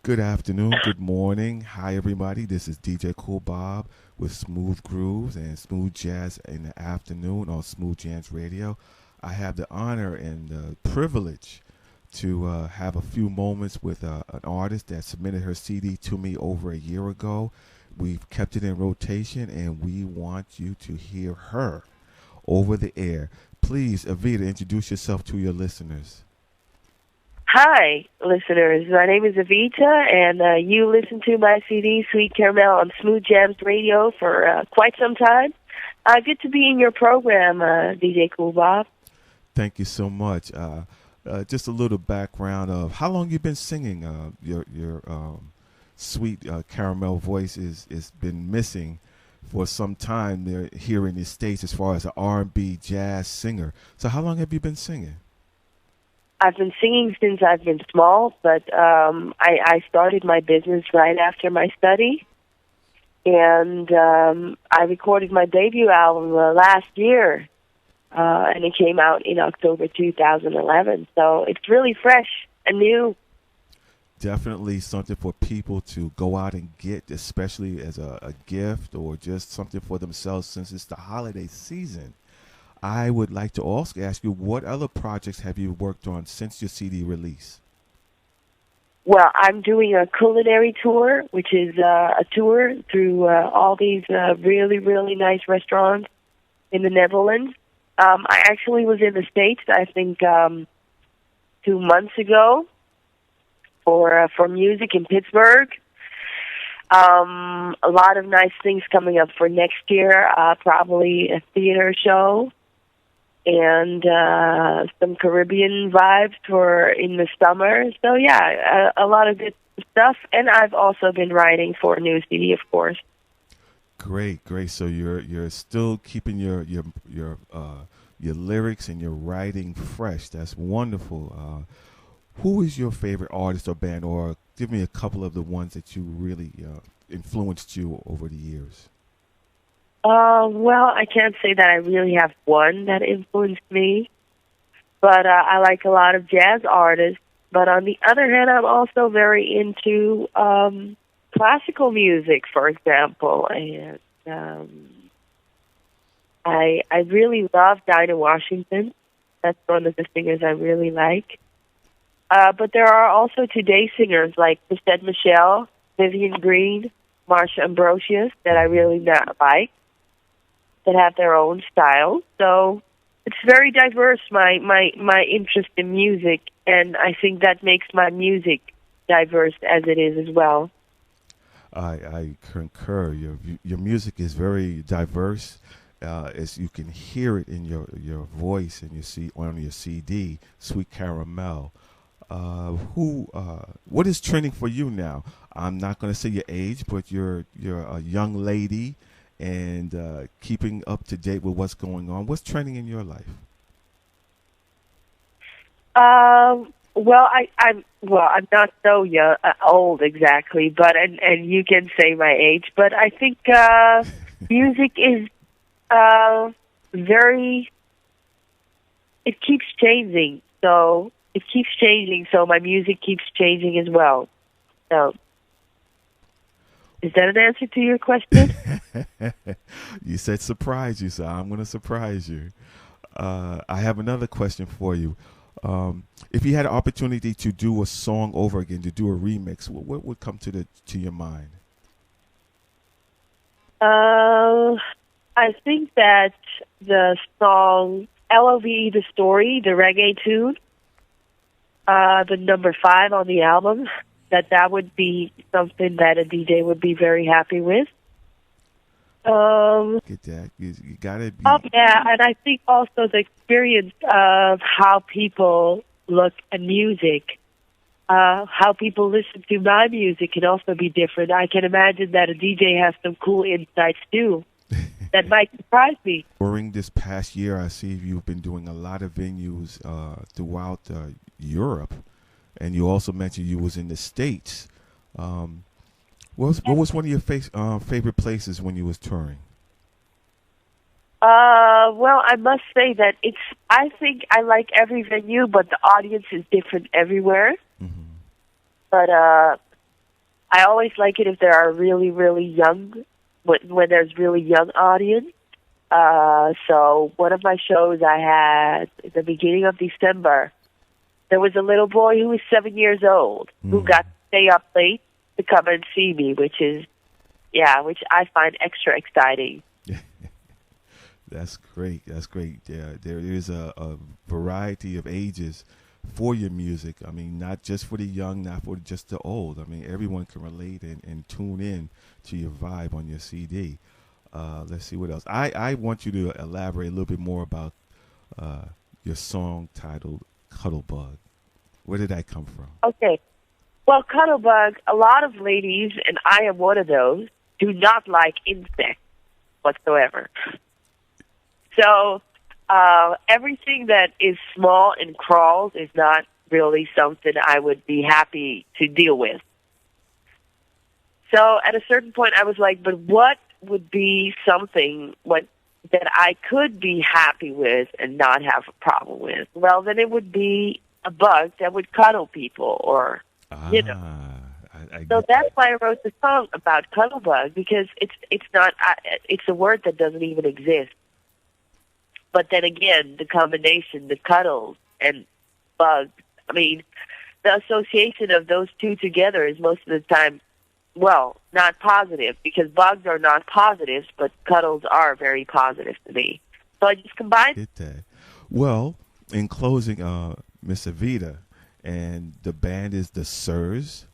Good afternoon, good morning. Hi, everybody. This is DJ Koolbob with Smooth Grooves and Smooth Jazz in the afternoon on Smooth Jazz Radio. I have the honor and the privilege to have a few moments with an artist that submitted her CD to me over a year ago. We've kept it in rotation, and we want you to hear her over the air. Please, Evita, introduce yourself to your listeners. Hi, listeners. My name is Evita, and you listen to my CD, Sweet Caramel, on Smooth Jams Radio for quite some time. Good to be in your program, DJ Koolbob. Thank you so much. Just a little background of how long you've been singing. Your sweet caramel voice is been missing for some time there here in the States as far as an R&B jazz singer. So how long have you been singing? I've been singing since I've been small, but I started my business right after my study, and I recorded my debut album last year, and it came out in October 2011, so it's really fresh and new. Definitely something for people to go out and get, especially as a gift or just something for themselves since it's the holiday season. I would like to also ask you, what other projects have you worked on since your CD release? Well, I'm doing a culinary tour, which is a tour through all these really, really nice restaurants in the Netherlands. I actually was in the States, I think, 2 months ago for music in Pittsburgh. A lot of nice things coming up for next year, probably a theater show, and some Caribbean vibes for in the summer. So yeah, a lot of good stuff. And I've also been writing for a new CD, of course. Great. So you're still keeping your lyrics and your writing fresh. That's wonderful. Who is your favorite artist or band, or give me a couple of the ones that you really influenced you over the years? Well, I can't say that I really have one that influenced me, but I like a lot of jazz artists. But on the other hand, I'm also very into classical music, for example, and I really love Dinah Washington. That's one of the singers I really like. But there are also today singers like Chrisette Michele, Vivian Green, Marsha Ambrosius that I really not like, that have their own style. So it's very diverse, my interest in music, and I think that makes my music diverse as it is as well. I concur. Your music is very diverse, as you can hear it in your voice and on your CD, Sweet Caramel. What is trending for you now? I'm not going to say your age, but you're a young lady and keeping up to date with what's going on. What's trending in your life? Well, I'm not so young, old exactly, but and you can say my age, but I think music is it keeps changing. So it keeps changing, so my music keeps changing as well. So, is that an answer to your question? You said surprise you, so I'm going to surprise you. I have another question for you. If you had an opportunity to do a song over again, to do a remix, what would come to your mind? I think that the song "LOVE the Story," the reggae tune, the number 5 on the album, that would be something that a DJ would be very happy with. Get that. You gotta be. Oh, yeah, and I think also the experience of how people look at music, how people listen to my music can also be different. I can imagine that a DJ has some cool insights too that might surprise me. During this past year, I see you've been doing a lot of venues throughout Europe, and you also mentioned you was in the States. What was one of your favorite places when you was touring? Well, I must say that I think I like every venue, but the audience is different everywhere. Mm-hmm. But I always like it if there are really, really young, when there's really young audience. So one of my shows I had at the beginning of December, there was a little boy who was 7 years old who got to stay up late to come and see me, which I find extra exciting. That's great. That's great. Yeah, there is a variety of ages for your music. I mean, not just for the young, not for just the old. I mean, everyone can relate and tune in to your vibe on your CD. Let's see what else. I want you to elaborate a little bit more about your song titled Cuddlebug. Where did that come from? Okay. Well, Cuddlebug, a lot of ladies, and I am one of those, do not like insects whatsoever. So everything that is small and crawls is not really something I would be happy to deal with. So at a certain point, I was like, but what would be something that I could be happy with and not have a problem with? Well, then it would be a bug that would cuddle people, or you know. So that's why I wrote the song about Cuddlebug, because it's a word that doesn't even exist. But then again, the combination, the cuddles and bugs, I mean, the association of those two together is most of the time, well, not positive, because bugs are not positives, but cuddles are very positive to me. So I just combined it. Well, in closing, Miss Evita, and the band is the Sirs.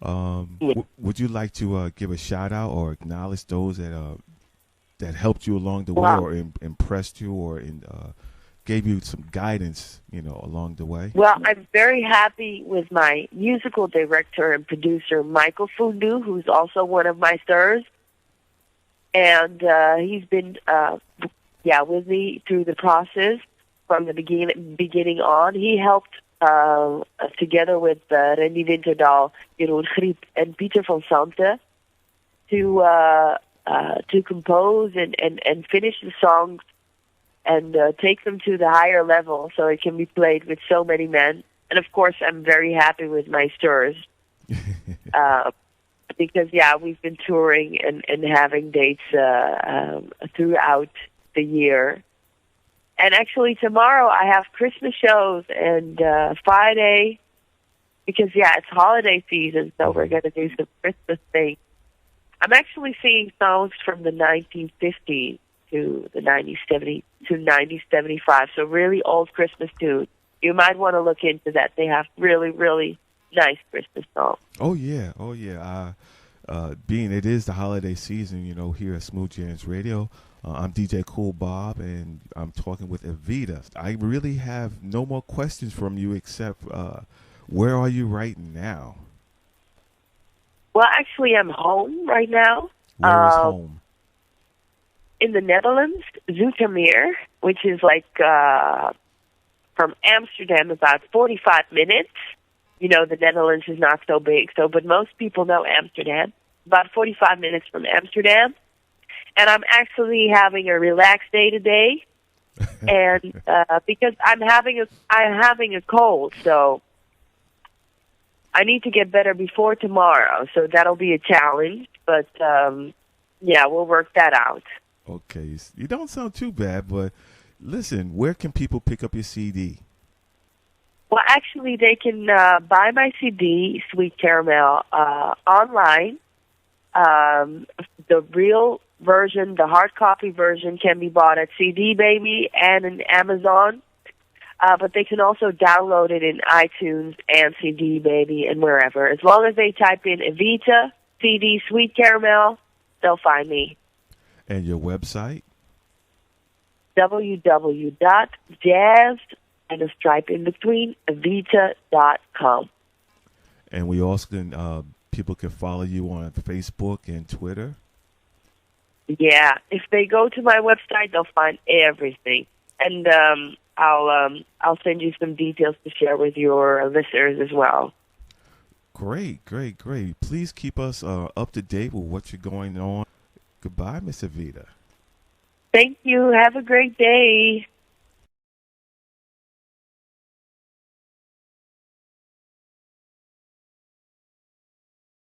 Would you like to give a shout out or acknowledge those that helped you along the way, or impressed you, or gave you some guidance, along the way? Well, I'm very happy with my musical director and producer, Michael Fundu, who's also one of my Sirs. And he's been with me through the process from the beginning on. He helped together with Randy Winterdahl, Jeroen Griep, and Pieter van Santen to compose and finish the songs and take them to the higher level so it can be played with so many men. And of course, I'm very happy with my Sirs because, we've been touring and having dates throughout the year. And actually, tomorrow I have Christmas shows, and Friday, because, it's holiday season, so we're going to do some Christmas things. I'm actually singing songs from the 1950s to the 1975, so really old Christmas tunes. You might want to look into that. They have really, really nice Christmas songs. Oh, yeah. Being it is the holiday season, here at Smooth Jams Radio, I'm DJ Koolbob, and I'm talking with Evita. I really have no more questions from you except where are you right now? Well, actually, I'm home right now. Where is home? In the Netherlands, Zoetermeer, which is like from Amsterdam about 45 minutes. The Netherlands is not so big, but most people know Amsterdam. About 45 minutes from Amsterdam. And I'm actually having a relaxed day today, and because I'm having a cold, so I need to get better before tomorrow. So that'll be a challenge, but we'll work that out. Okay, you don't sound too bad, but listen, where can people pick up your CD? Well, actually, they can buy my CD, Sweet Caramel, online. The real version, the hard copy version, can be bought at CD Baby and in Amazon. But they can also download it in iTunes and CD Baby and wherever. As long as they type in Evita CD Sweet Caramel, they'll find me. And your website? www.jazz and a stripe in between, Evita.com. And we also can, people can follow you on Facebook and Twitter? Yeah, if they go to my website, they'll find everything. And I'll send you some details to share with your listeners as well. Great. Please keep us up to date with what you're going on. Goodbye, Miss Evita. Thank you. Have a great day.